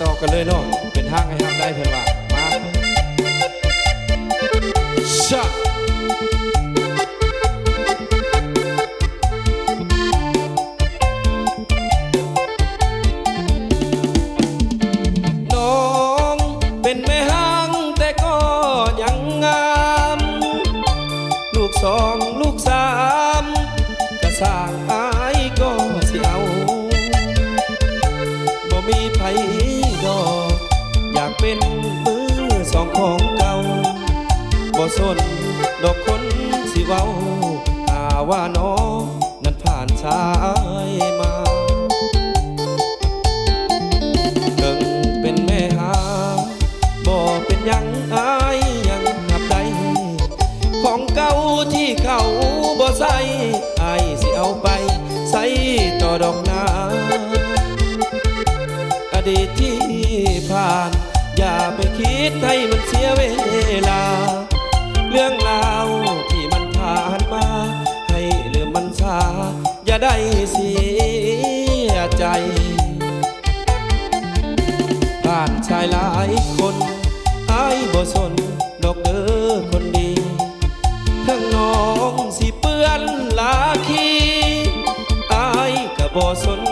ต่อกันเลยเนาะเป็นทางให้ทำได้เพื่อนว่ามาชะน้องเป็นแม่ห้างแต่ก็ยังงามลูกสองลูกสามกระสร้างอายก็สิเอาบ่มีไผดอกอยากเป็นมือสองของเก่าบ่สนดอกคนสิเว้าหาว่าน้องนั้นผ่านชายมาเกิงเป็นแม่หาบ่เป็นยังอายยังนับได้ของเก่าที่เขาบ่ใส่อายสิเอาไปใส่ต่อดอกนาอดีตที่ผ่านอย่าไปคิดให้มันเสียเวลาเรื่องราวที่มันผ่านมาให้ลืมมันซาอย่าได้เสียใจผ่านชายหลายคนอายบ่สนดอกเด้อคนดีทั้งน้องสิเปื้อนลาคีอายก็บ่สน